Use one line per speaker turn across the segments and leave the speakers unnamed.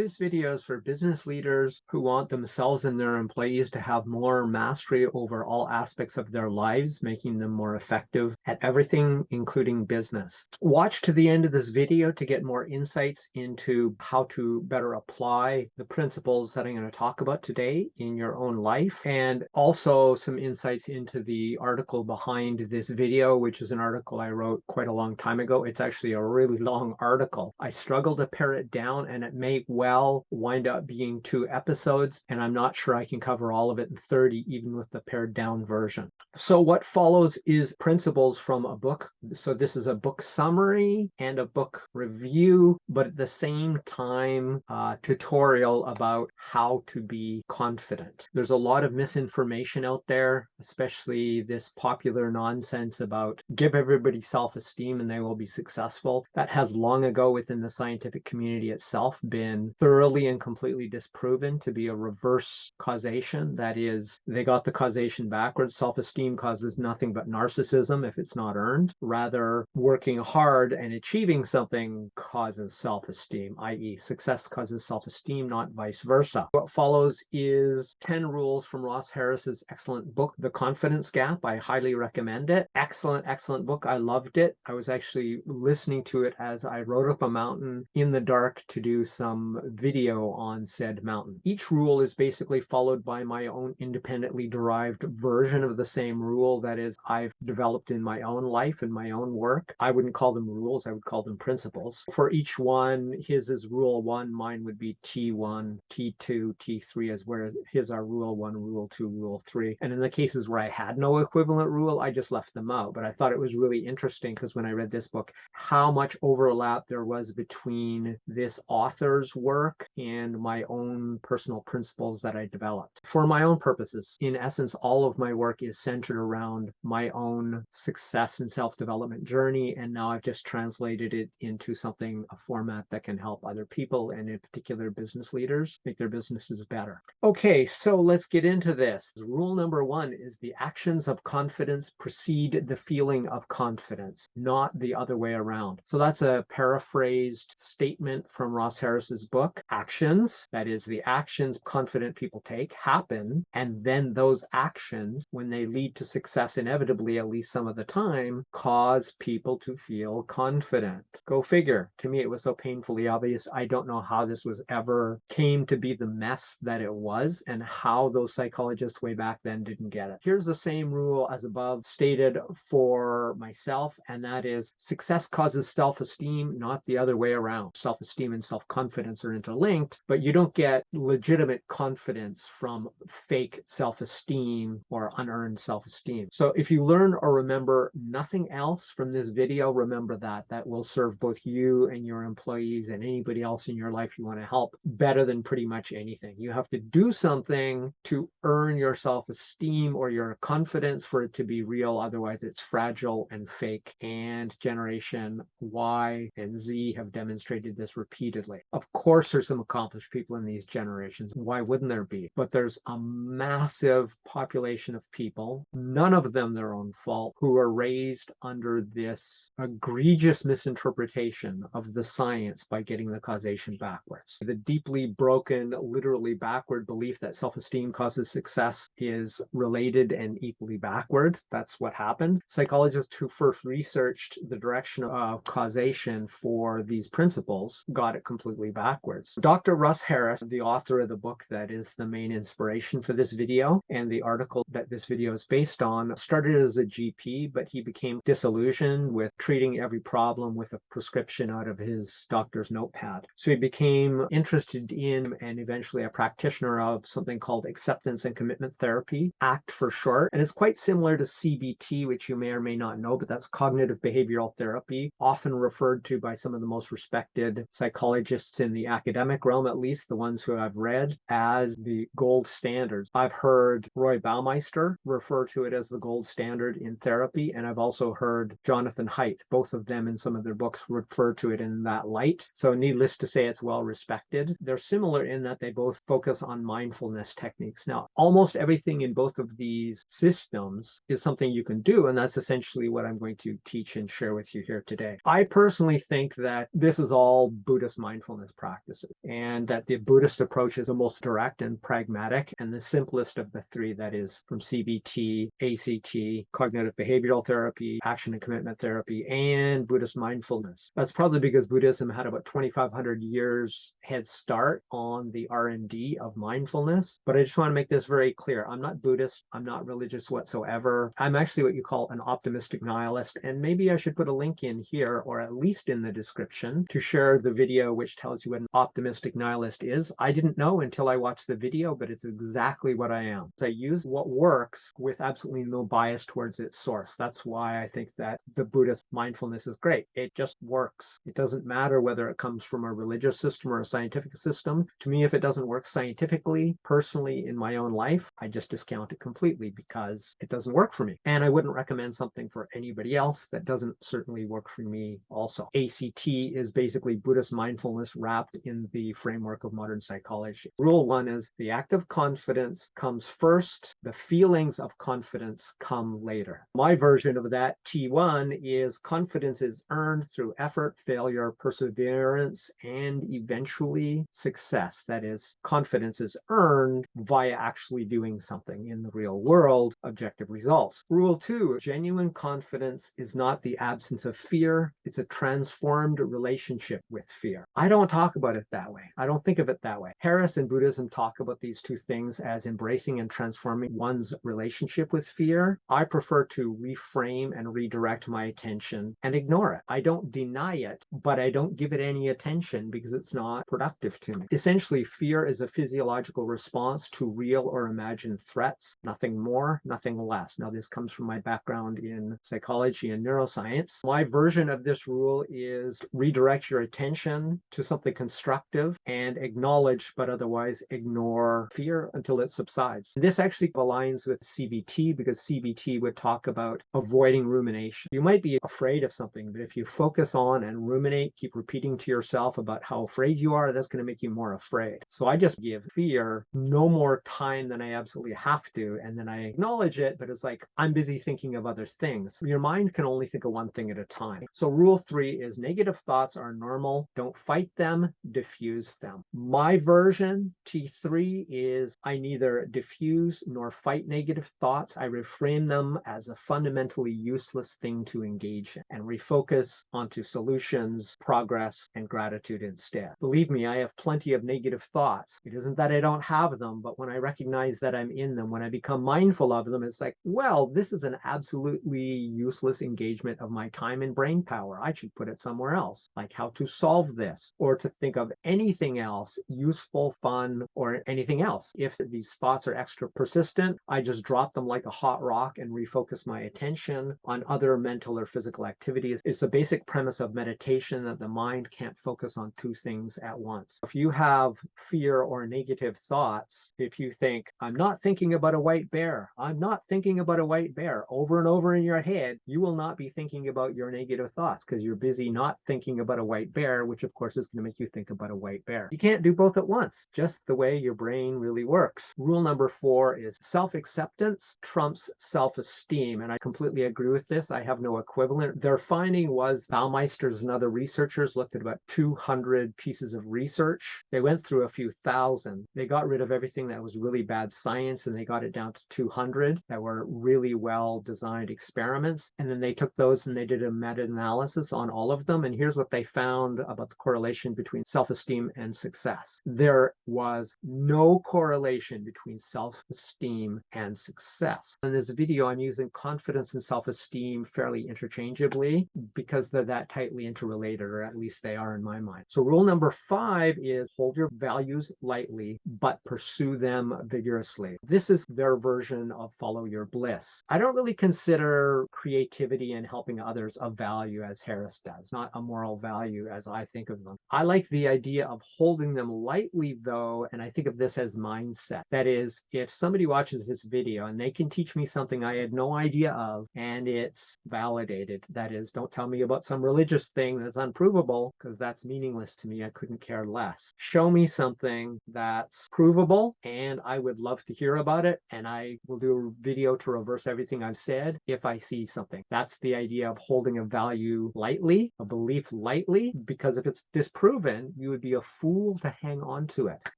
This video is for business leaders who want themselves and their employees to have more mastery over all aspects of their lives, making them more effective at everything, including business. Watch to the end of this video to get more insights into how to better apply the principles that I'm going to talk about today in your own life, and also some insights into the article behind this video, which is an article I wrote quite a long time ago. It's actually a really long article. I struggled to pare it down, and it may well wind up being 2 episodes, and I'm not sure I can cover all of it in 30, even with the pared down version. So what follows is principles from a book. So this is a book summary and a book review, but at the same time, tutorial about how to be confident. There's a lot of misinformation out there, especially this popular nonsense about give everybody self-esteem and they will be successful. That has long ago within the scientific community itself been thoroughly and completely disproven to be a reverse causation. That is, they got the causation backwards. Self-esteem causes nothing but narcissism if it's not earned. Rather, working hard and achieving something causes self-esteem, i.e. success causes self-esteem, not vice versa. What follows is 10 rules from Ross Harris's excellent book, The Confidence Gap. I highly recommend it. Excellent, excellent book. I loved it. I was actually listening to it as I rode up a mountain in the dark to do some video on said mountain. Each rule is basically followed by my own independently derived version of the same rule. That is, I've developed in my own life and my own work. I wouldn't call them rules, I would call them principles. For each one, his is rule 1, mine would be T1, T2, T3, as where his are rule 1, rule 2, rule 3. And in the cases where I had no equivalent rule, I just left them out. But I thought it was really interesting because when I read this book, how much overlap there was between this author's work and my own personal principles that I developed for my own purposes. In essence, all of my work is centered around my own success and self-development journey, and now I've just translated it into something, a format that can help other people, and in particular business leaders, make their businesses better. Okay, so let's get into this. Rule number 1 is the actions of confidence precede the feeling of confidence, not the other way around. So that's a paraphrased statement from Ross Harris's book. Actions, that is, the actions confident people take, happen, and then those actions, when they lead to success inevitably, at least some of the time, cause people to feel confident. Go figure. To me, it was so painfully obvious. I don't know how this was ever came to be the mess that it was, and how those psychologists way back then didn't get it. Here's the same rule as above stated for myself, and that is success causes self-esteem, not the other way around. Self-esteem and self-confidence are interlinked, but you don't get legitimate confidence from fake self-esteem or unearned self-esteem. So if you learn or remember nothing else from this video, remember that. That will serve both you and your employees and anybody else in your life you want to help better than pretty much anything. You have to do something to earn your self-esteem or your confidence for it to be real. Otherwise, it's fragile and fake. And Generation Y and Z have demonstrated this repeatedly. Of course, there's some accomplished people in these generations. Why wouldn't there be? But there's a massive population of people, none of them their own fault, who are raised under this egregious misinterpretation of the science by getting the causation backwards. The deeply broken, literally backward belief that self-esteem causes success is related and equally backward. That's what happened. Psychologists who first researched the direction of causation for these principles got it completely backwards. Dr. Russ Harris, the author of the book that is the main inspiration for this video and the article that this video is based on, started as a GP, but he became disillusioned with treating every problem with a prescription out of his doctor's notepad. So he became interested in and eventually a practitioner of something called acceptance and commitment therapy, ACT for short. And it's quite similar to CBT, which you may or may not know, but that's cognitive behavioral therapy, often referred to by some of the most respected psychologists in the academic realm, at least the ones who I've read, as the gold standards. I've heard Roy Baumeister refer to it as the gold standard in therapy, and I've also heard Jonathan Haidt, both of them in some of their books refer to it in that light. So needless to say, it's well respected. They're similar in that they both focus on mindfulness techniques. Now, almost everything in both of these systems is something you can do, and that's essentially what I'm going to teach and share with you here today. I personally think that this is all Buddhist mindfulness practice. practices, and that the Buddhist approach is the most direct and pragmatic and the simplest of the three, that is from CBT, ACT, cognitive behavioral therapy, action and commitment therapy, and Buddhist mindfulness. That's probably because Buddhism had about 2,500 years head start on the R&D of mindfulness. But I just want to make this very clear. I'm not Buddhist. I'm not religious whatsoever. I'm actually what you call an optimistic nihilist. And maybe I should put a link in here, or at least in the description, to share the video which tells you what an optimistic nihilist is. I didn't know until I watched the video, but it's exactly what I am. So I use what works with absolutely no bias towards its source. That's why I think that the Buddhist mindfulness is great. It just works. It doesn't matter whether it comes from a religious system or a scientific system. To me, if it doesn't work scientifically, personally, in my own life, I just discount it completely because it doesn't work for me. And I wouldn't recommend something for anybody else that doesn't certainly work for me also. ACT is basically Buddhist mindfulness wrapped in the framework of modern psychology. Rule 1 is the act of confidence comes first, the feelings of confidence come later. My version of that, T1, is confidence is earned through effort, failure, perseverance, and eventually success. That is, confidence is earned via actually doing something in the real world, objective results. Rule 2, genuine confidence is not the absence of fear, it's a transformed relationship with fear. I don't talk about it that way. I don't think of it that way. Harris and Buddhism talk about these two things as embracing and transforming one's relationship with fear. I prefer to reframe and redirect my attention and ignore it. I don't deny it, but I don't give it any attention because it's not productive to me. Essentially, fear is a physiological response to real or imagined threats, nothing more, nothing less. Now, this comes from my background in psychology and neuroscience. My version of this rule is redirect your attention to something constructive and acknowledge, but otherwise ignore fear until it subsides. This actually aligns with CBT because CBT would talk about avoiding rumination. You might be afraid of something, but if you focus on and ruminate, keep repeating to yourself about how afraid you are, that's going to make you more afraid. So I just give fear no more time than I absolutely have to, and then I acknowledge it, but it's like I'm busy thinking of other things. Your mind can only think of one thing at a time. So rule 3 is negative thoughts are normal. Don't fight them, diffuse them. My version, T3, is I neither diffuse nor fight negative thoughts. I reframe them as a fundamentally useless thing to engage in and refocus onto solutions, progress, and gratitude instead. Believe me, I have plenty of negative thoughts. It isn't that I don't have them, but when I recognize that I'm in them, when I become mindful of them, it's like, well, this is an absolutely useless engagement of my time and brain power. I should put it somewhere else, like how to solve this, or to think of anything else, useful, fun, or anything else. If these thoughts are extra persistent, I just drop them like a hot rock and refocus my attention on other mental or physical activities. It's the basic premise of meditation that the mind can't focus on two things at once. If you have fear or negative thoughts, if you think, I'm not thinking about a white bear, I'm not thinking about a white bear, over and over in your head, you will not be thinking about your negative thoughts because you're busy not thinking about a white bear, which of course is going to make you think about a white bear. You can't do both at once, just the way your brain really works. Rule number 4 is self-acceptance trumps self-esteem, and I completely agree with this. I have no equivalent. Their finding was Baumeister's and other researchers looked at about 200 pieces of research. They went through a few thousand. They got rid of everything that was really bad science, and they got it down to 200 that were really well-designed experiments. And then they took those and they did a meta-analysis on all of them. And here's what they found about the correlation between self-esteem and success. There was no correlation between self-esteem and success. In this video, I'm using confidence and self-esteem fairly interchangeably because they're that tightly interrelated, or at least they are in my mind. So rule number 5 is hold your values lightly, but pursue them vigorously. This is their version of follow your bliss. I don't really consider creativity and helping others a value as Harris does, not a moral value as I think of them. I like the idea of holding them lightly though, and I think of this as mindset. That is, if somebody watches this video and they can teach me something I had no idea of and it's validated, that is, don't tell me about some religious thing that's unprovable because that's meaningless to me. I couldn't care less. Show me something that's provable and I would love to hear about it, and I will do a video to reverse everything I've said if I see something. That's the idea of holding a value lightly, a belief lightly, because if it's disproven, then you would be a fool to hang on to it.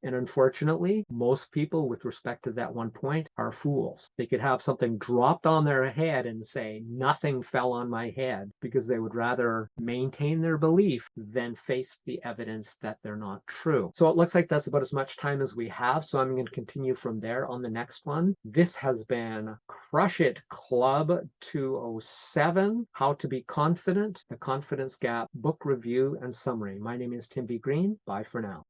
And unfortunately, most people with respect to that one point are fools. They could have something dropped on their head and say, nothing fell on my head, because they would rather maintain their belief than face the evidence that they're not true. So it looks like that's about as much time as we have. So I'm going to continue from there on the next one. This has been Crush It Club 207, How to Be Confident, The Confidence Gap Book Review and Summary. My name is Tim B. Green. Bye for now.